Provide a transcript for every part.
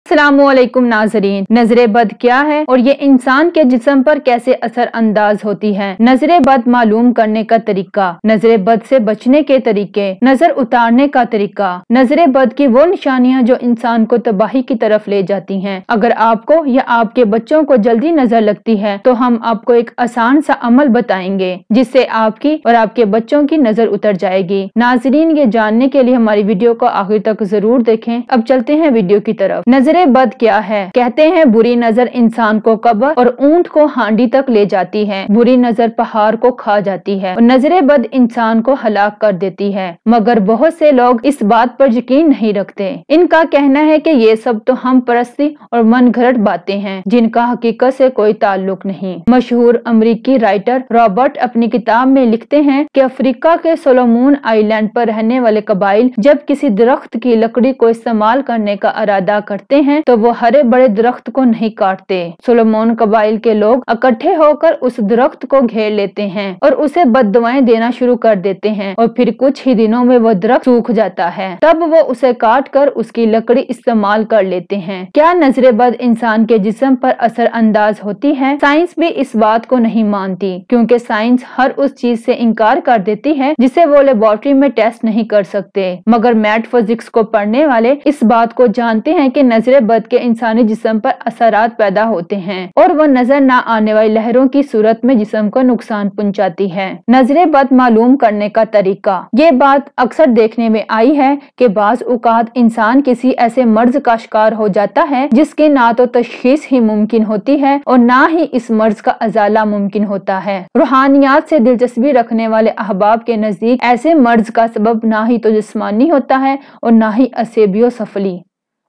अस्सलामुअलैकुम नाज़रीन, नजर बद क्या है और ये इंसान के जिस्म पर कैसे असर अंदाज होती है। नजर बद मालूम करने का तरीका, नजर बद से बचने के तरीके, नजर उतारने का तरीका। नजर बद की वो निशानियां जो इंसान को तबाही की तरफ ले जाती हैं। अगर आपको या आपके बच्चों को जल्दी नजर लगती है तो हम आपको एक आसान सा अमल बताएंगे जिससे आपकी और आपके बच्चों की नजर उतर जाएगी। नाज़रीन, ये जानने के लिए हमारी वीडियो को आखिर तक जरूर देखें। अब चलते हैं वीडियो की तरफ। नजर बद क्या है? कहते हैं बुरी नजर इंसान को कब्र और ऊंट को हांडी तक ले जाती है। बुरी नजर पहाड़ को खा जाती है और नजर बद इंसान को हलाक कर देती है। मगर बहुत से लोग इस बात पर यकीन नहीं रखते। इनका कहना है कि ये सब तो हम परस्ती और मन घड़त बातें हैं जिनका हकीकत से कोई ताल्लुक नहीं। मशहूर अमरीकी राइटर रॉबर्ट अपनी किताब में लिखते हैं कि अफ्रीका के सोलोमन आइलैंड पर रहने वाले कबाइल जब किसी दरख्त की लकड़ी को इस्तेमाल करने का इरादा करते हैं तो वो हरे बड़े दरख्त को नहीं काटते। सोलोमन कबाइल के लोग इकट्ठे होकर उस दरख्त को घेर लेते हैं और उसे बद्दुआएं देना शुरू कर देते हैं और फिर कुछ ही दिनों में वो दरख्त सूख जाता है। तब वो उसे काट कर उसकी लकड़ी इस्तेमाल कर लेते हैं। क्या नजर बद इंसान के जिस्म पर असर अंदाज होती है? साइंस भी इस बात को नहीं मानती, क्योंकि साइंस हर उस चीज से इनकार कर देती है जिसे वो लेबोरेटरी में टेस्ट नहीं कर सकते। मगर मैथ फिजिक्स को पढ़ने वाले इस बात को जानते हैं कि नजर बद के इंसानी जिस्म पर असरात पैदा होते हैं और वो नजर न आने वाली लहरों की सूरत में जिस्म को नुकसान पहुंचाती है। नजर बद मालूम करने का तरीका, ये बात अक्सर देखने में आई है कि बाज औक़ात इंसान किसी ऐसे मर्ज का शिकार हो जाता है जिसकी ना तो तशखीस ही मुमकिन होती है और ना ही इस मर्ज का अजाला मुमकिन होता है। रूहानियात से दिलचस्पी रखने वाले अहबाब के नजदीक ऐसे मर्ज का सबब ना ही तो जिस्मानी होता है और ना ही असेबियो सफली,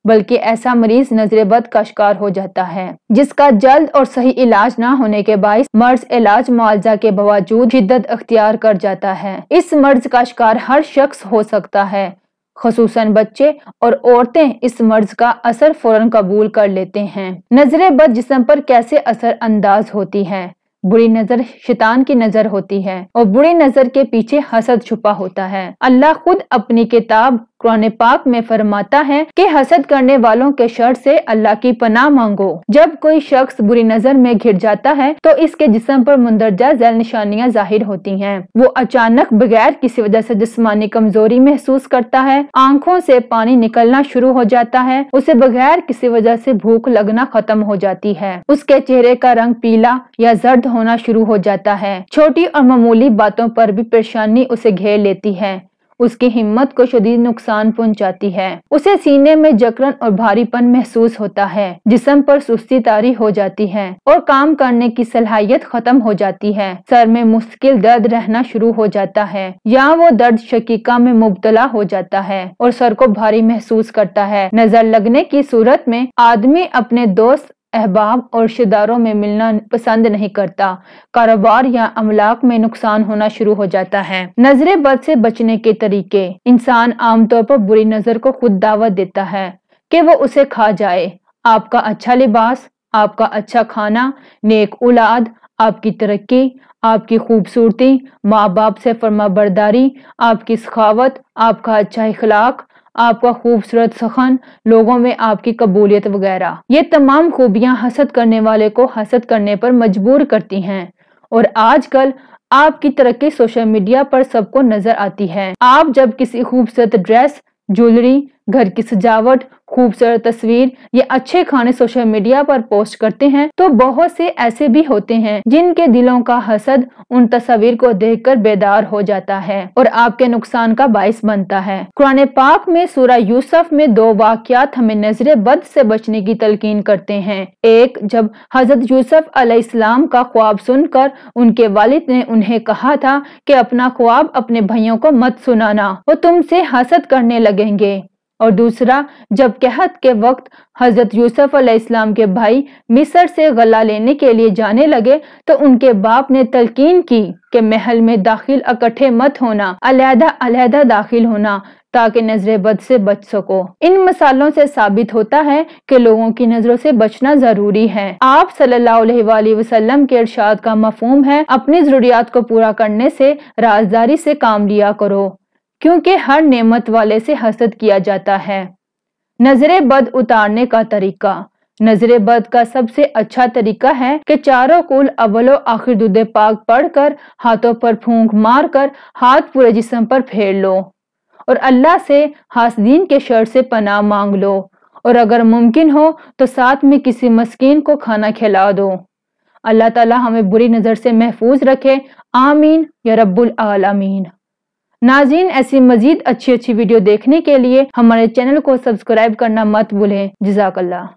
बल्कि ऐसा मरीज नजर बद का शिकार हो जाता है जिसका जल्द और सही इलाज ना होने के बाइस मर्ज इलाज मुआवजा के बावजूद शिद्दत अख्तियार कर जाता है। इस मर्ज का शिकार हर शख्स हो सकता है, खुसूसन बच्चे और औरतें इस मर्ज का असर फौरन कबूल कर लेते हैं। नजर बद जिस्म पर कैसे असर अंदाज होती है? बुरी नजर शैतान की नजर होती है और बुरी नजर के पीछे हसद छुपा होता है। अल्लाह खुद अपनी किताब कुरान पाक में फरमाता है कि हसद करने वालों के शर से अल्लाह की पनाह मांगो। जब कोई शख्स बुरी नजर में घिर जाता है तो इसके जिस्म पर मुंदरजा झैल निशानियां जाहिर होती हैं। वो अचानक बगैर किसी वजह से जिस्मानी कमजोरी महसूस करता है, आंखों से पानी निकलना शुरू हो जाता है, उसे बगैर किसी वजह से भूख लगना खत्म हो जाती है, उसके चेहरे का रंग पीला या जर्द होना शुरू हो जाता है, छोटी और मामूली बातों पर भी परेशानी उसे घेर लेती है, उसकी हिम्मत को शदीद नुकसान पहुंचाती है, उसे सीने में जकड़न और भारीपन महसूस होता है, जिस्म पर सुस्ती तारी हो जाती है और काम करने की सलाहियत खत्म हो जाती है, सर में मुश्किल दर्द रहना शुरू हो जाता है या वो दर्द शकीका में मुब्तला हो जाता है और सर को भारी महसूस करता है। नजर लगने की सूरत में आदमी अपने दोस्त अहबाब और रिश्तेदारों में मिलना पसंद नहीं करता, कारोबार या अमलाक में नुकसान होना शुरू हो जाता है। नजर बद से बचने के तरीके, इंसान आमतौर पर बुरी नजर को खुद दावत देता है कि वो उसे खा जाए। आपका अच्छा लिबास, आपका अच्छा खाना, नेक औलाद, आपकी तरक्की, आपकी खूबसूरती, माँ बाप से फरमाबरदारी, आपकी सखावत, आपका अच्छा इखलाक, आपका खूबसूरत सखन, लोगों में आपकी कबूलियत वगैरह, ये तमाम खूबियां हसद करने वाले को हसद करने पर मजबूर करती हैं। और आजकल आपकी तरक्की सोशल मीडिया पर सबको नजर आती है। आप जब किसी खूबसूरत ड्रेस, ज्वेलरी, घर की सजावट, खूबसूरत तस्वीर या अच्छे खाने सोशल मीडिया पर पोस्ट करते हैं तो बहुत से ऐसे भी होते हैं जिनके दिलों का हसद उन तस्वीर को देखकर बेदार हो जाता है और आपके नुकसान का बाइस बनता है। कुरान पाक में सूरा यूसुफ में 2 वाक़यात हमें नजर बद से बचने की तलकीन करते हैं। एक, जब हजरत यूसुफ अलैहिस्सलाम का ख्वाब सुनकर उनके वालिद ने उन्हें कहा था कि अपना ख्वाब अपने भाइयों को मत सुनाना, वो तुमसे हसद करने लगेंगे। और दूसरा, जब कहत के वक्त हजरत यूसुफ अलैहिस्सलाम के भाई मिस्र से गला लेने के लिए जाने लगे तो उनके बाप ने तलकीन की कि महल में दाखिल इकट्ठे मत होना, अलहदा अलहदा दाखिल होना ताकि नजर बद से बच सको। इन मिसालों से साबित होता है कि लोगों की नजरों से बचना जरूरी है। आप सल्लल्लाहु अलैहि वसल्लम के इरशाद का मफहूम है, अपनी जरूरियात को पूरा करने से राजदारी से काम लिया करो, क्योंकि हर नेमत वाले से हसद किया जाता है। नजरे बद उतारने का तरीका। नजरे बद का सबसे अच्छा तरीका है कि चारों कुल अव्वलो आखिर दुरूद पाक पढ़कर हाथों पर फूंक मारकर हाथ पूरे जिस्म पर फेर लो और अल्लाह से हासदीन के शर से पनाह मांग लो, और अगर मुमकिन हो तो साथ में किसी मस्कीन को खाना खिला दो। अल्लाह ताला हमें बुरी नजर से महफूज रखे, आमीन या रब्बुल आलमीन। नाज़रीन, ऐसी मजीद अच्छी वीडियो देखने के लिए हमारे चैनल को सब्सक्राइब करना मत भूलें। जज़ाकल्लाह।